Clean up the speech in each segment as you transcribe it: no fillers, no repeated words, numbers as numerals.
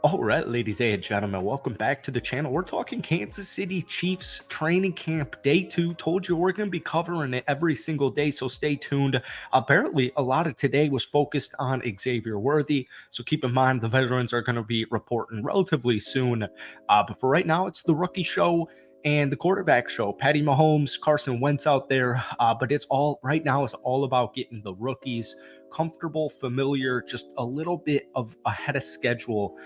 All right, ladies and gentlemen, welcome back to the channel. We're talking Kansas City Chiefs training camp day 2. Told you we're going to be covering it every single day, so stay tuned. Apparently, a lot of today was focused on Xavier Worthy, so keep in mind the veterans are going to be reporting relatively soon. But for right now, it's the rookie show and the quarterback show. Patty Mahomes, Carson Wentz out there, but it's all right now. It's all about getting the rookies comfortable, familiar, just a little bit of ahead of schedule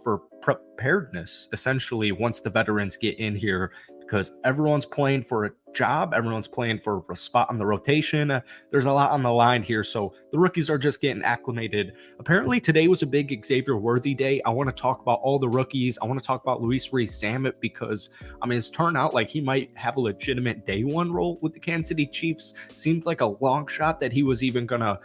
for preparedness, essentially, once the veterans get in here, because everyone's playing for a job, everyone's playing for a spot on the rotation. There's a lot on the line here, so the rookies are just getting acclimated. Apparently, today was a big Xavier Worthy day. I want to talk about all the rookies. I want to talk about Rees-Zammit because, I mean, it's turned out like he might have a legitimate day one role with the Kansas City Chiefs. Seemed like a long shot that he was even gonna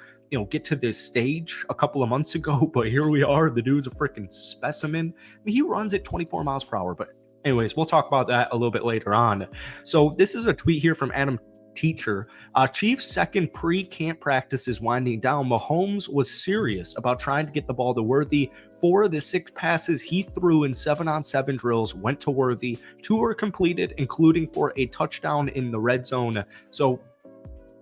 get to this stage a couple of months ago, but here we are. The dude's a freaking specimen. I mean, he runs at 24 miles per hour, but anyways, we'll talk about that a little bit later on. So this is a tweet here from Adam Teacher. Chiefs' second pre-camp practice is winding down. Mahomes was serious about trying to get the ball to Worthy. 4 of the 6 passes he threw in 7-on-7 drills went to Worthy. 2 were completed, including for a touchdown in the red zone. So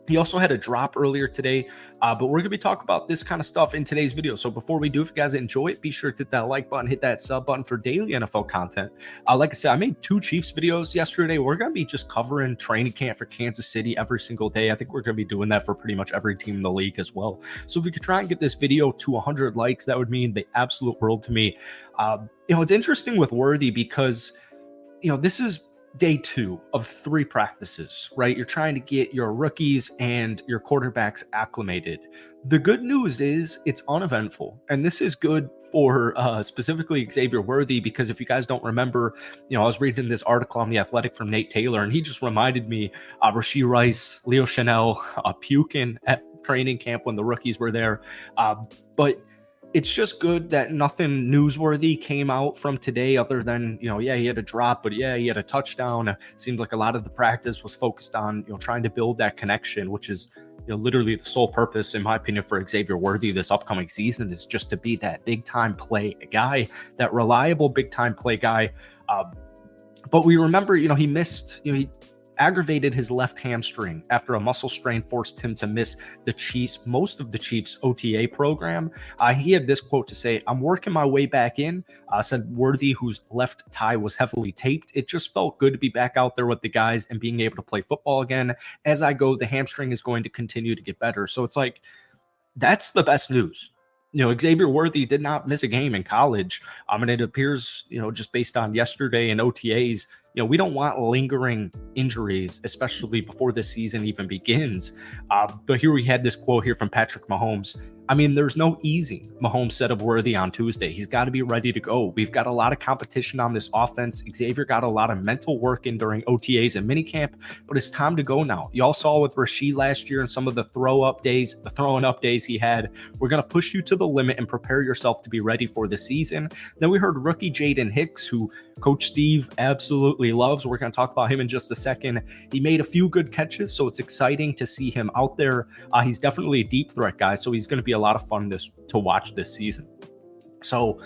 he also had a drop earlier today, but we're going to be talking about this kind of stuff in today's video. So before we do, if you guys enjoy it, be sure to hit that like button, hit that sub button for daily NFL content. Like I said, I made 2 Chiefs videos yesterday. We're going to be just covering training camp for Kansas City every single day. I think we're going to be doing that for pretty much every team in the league as well. So if we could try and get this video to 100 likes, that would mean the absolute world to me. It's interesting with Worthy because, this is day 2 of 3 practices, right? You're trying to get your rookies and your quarterbacks acclimated. The good news is it's uneventful, and this is good for specifically Xavier Worthy, because if you guys don't remember, I was reading this article on The Athletic from Nate Taylor, and he just reminded me Rashee Rice, Leo Chanel, puking at training camp when the rookies were there. But it's just good that nothing newsworthy came out from today other than, yeah, he had a drop, but yeah, he had a touchdown. Seemed like a lot of the practice was focused on, trying to build that connection, which is, literally the sole purpose, in my opinion, for Xavier Worthy this upcoming season is just to be that big time play guy, that reliable big time play guy. But we remember, he missed, he aggravated his left hamstring after a muscle strain forced him to miss most of the Chiefs OTA program. He had this quote to say, "I'm working my way back in," said Worthy, whose left thigh was heavily taped. "It just felt good to be back out there with the guys and being able to play football again. As I go, the hamstring is going to continue to get better." So it's like, that's the best news. Xavier Worthy did not miss a game in college. And it appears, just based on yesterday and OTAs, we don't want lingering injuries, especially before the season even begins. But here we had this quote here from Patrick Mahomes. I mean, there's no easing, Mahomes said of Worthy on Tuesday. He's got to be ready to go. We've got a lot of competition on this offense. Xavier got a lot of mental work in during OTAs and minicamp, but it's time to go now. Y'all saw with Rashee last year and some of the throwing up days he had. We're going to push you to the limit and prepare yourself to be ready for the season. Then we heard rookie Jaden Hicks, who Coach Steve absolutely loves. We're going to talk about him in just a second. He made a few good catches, so it's exciting to see him out there. He's definitely a deep threat guy, so he's going to be a lot of fun to watch this season. So,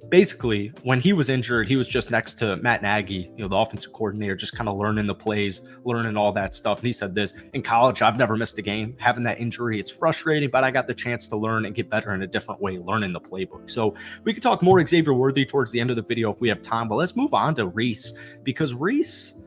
basically, when he was injured, he was just next to Matt Nagy, the offensive coordinator, just kind of learning the plays, learning all that stuff. And he said this: "In college, I've never missed a game. Having that injury, it's frustrating, but I got the chance to learn and get better in a different way, learning the playbook." So we could talk more Xavier Worthy towards the end of the video if we have time, but let's move on to Rees, because Rees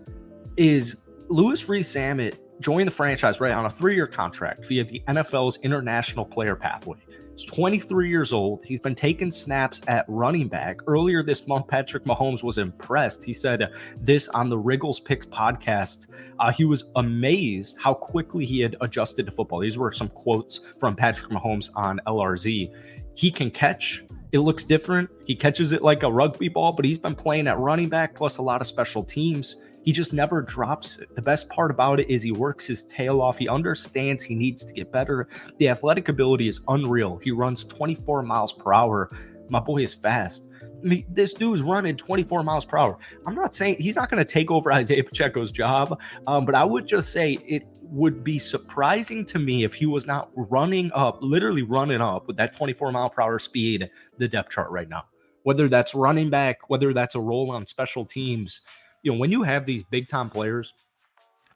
is Louis Rees-Zammit joined the franchise right on a 3-year contract via the NFL's International Player Pathway. He's 23 years old. He's been taking snaps at running back. Earlier this month, Patrick Mahomes was impressed. He said this on the Wriggles Picks podcast. He was amazed how quickly he had adjusted to football. These were some quotes from Patrick Mahomes on LRZ. "He can catch. It looks different. He catches it like a rugby ball, but he's been playing at running back plus a lot of special teams. He just never drops it. The best part about it is he works his tail off. He understands he needs to get better. The athletic ability is unreal. He runs 24 miles per hour. My boy is fast." I mean, this dude's running 24 miles per hour. I'm not saying he's not going to take over Isaiah Pacheco's job, but I would just say it would be surprising to me if he was not literally running up with that 24 mile per hour speed, the depth chart right now. whether that's running back, whether that's a role on special teams. When you have these big time players,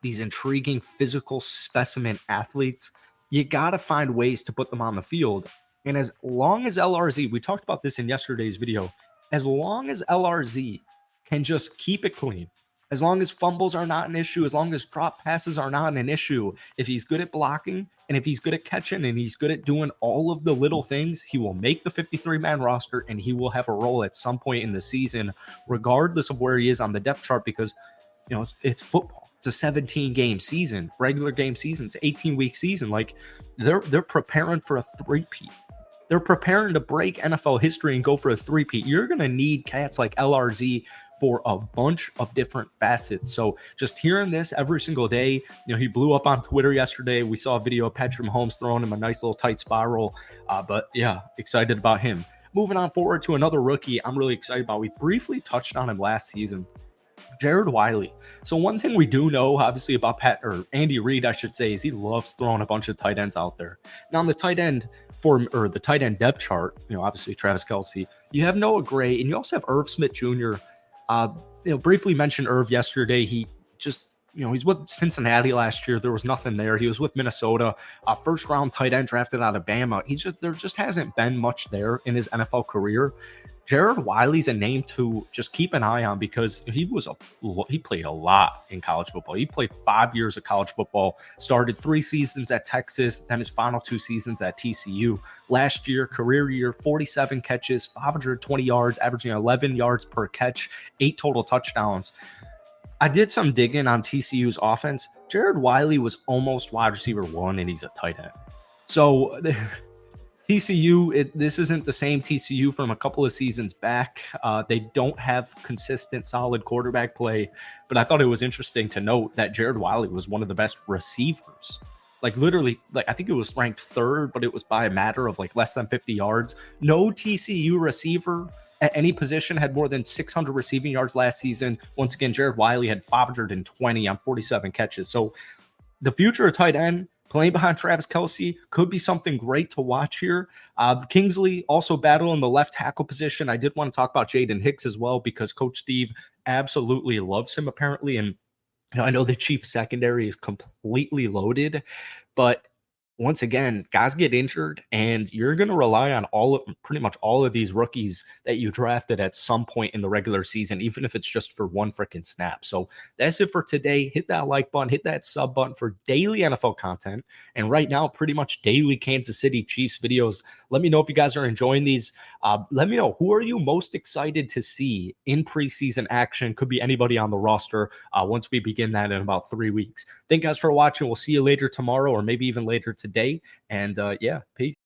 these intriguing physical specimen athletes, you got to find ways to put them on the field. And as long as LRZ, we talked about this in yesterday's video, as long as LRZ can just keep it clean, as long as fumbles are not an issue, as long as drop passes are not an issue, if he's good at blocking and if he's good at catching and he's good at doing all of the little things, he will make the 53-man roster and he will have a role at some point in the season, regardless of where he is on the depth chart, because it's football. It's a 17-game season, regular game season. It's an 18-week season. Like they're preparing for a three-peat. They're preparing to break NFL history and go for a three-peat. You're going to need cats like LRZ for a bunch of different facets. So just hearing this every single day, he blew up on Twitter yesterday. We saw a video of Patrick Mahomes throwing him a nice little tight spiral. But yeah, excited about him. Moving on forward to another rookie I'm really excited about. We briefly touched on him last season. Jared Wiley. So one thing we do know, obviously, about Andy Reid, I should say, is he loves throwing a bunch of tight ends out there. Now, on the tight end the tight end depth chart, obviously Travis Kelce, you have Noah Gray, and you also have Irv Smith Jr. Briefly mentioned Irv yesterday. He just, he's with Cincinnati last year. There was nothing there. He was with Minnesota, first round tight end drafted out of Bama. There just hasn't been much there in his NFL career. Jared Wiley's a name to just keep an eye on because he played a lot in college football. He played 5 years of college football, started 3 seasons at Texas, then his final 2 seasons at TCU. Last year, career year, 47 catches, 520 yards, averaging 11 yards per catch, 8 total touchdowns. I did some digging on TCU's offense. Jared Wiley was almost wide receiver 1, and he's a tight end. So TCU, this isn't the same TCU from a couple of seasons back. They don't have consistent, solid quarterback play, but I thought it was interesting to note that Jared Wiley was one of the best receivers. Like literally, I think it was ranked 3rd, but it was by a matter of less than 50 yards. No TCU receiver at any position had more than 600 receiving yards last season. Once again, Jared Wiley had 520 on 47 catches. So the future of tight end, playing behind Travis Kelce, could be something great to watch here. Kingsley also battling the left tackle position. I did want to talk about Jaden Hicks as well because Coach Steve absolutely loves him apparently. And I know the Chiefs secondary is completely loaded, but once again, guys get injured, and you're going to rely on pretty much all of these rookies that you drafted at some point in the regular season, even if it's just for one freaking snap. So that's it for today. Hit that like button, hit that sub button for daily NFL content. And right now, pretty much daily Kansas City Chiefs videos. Let me know if you guys are enjoying these. Let me know, who are you most excited to see in preseason action? Could be anybody on the roster once we begin that in about 3 weeks. Thank you guys for watching. We'll see you later tomorrow or maybe even later today. And yeah, peace.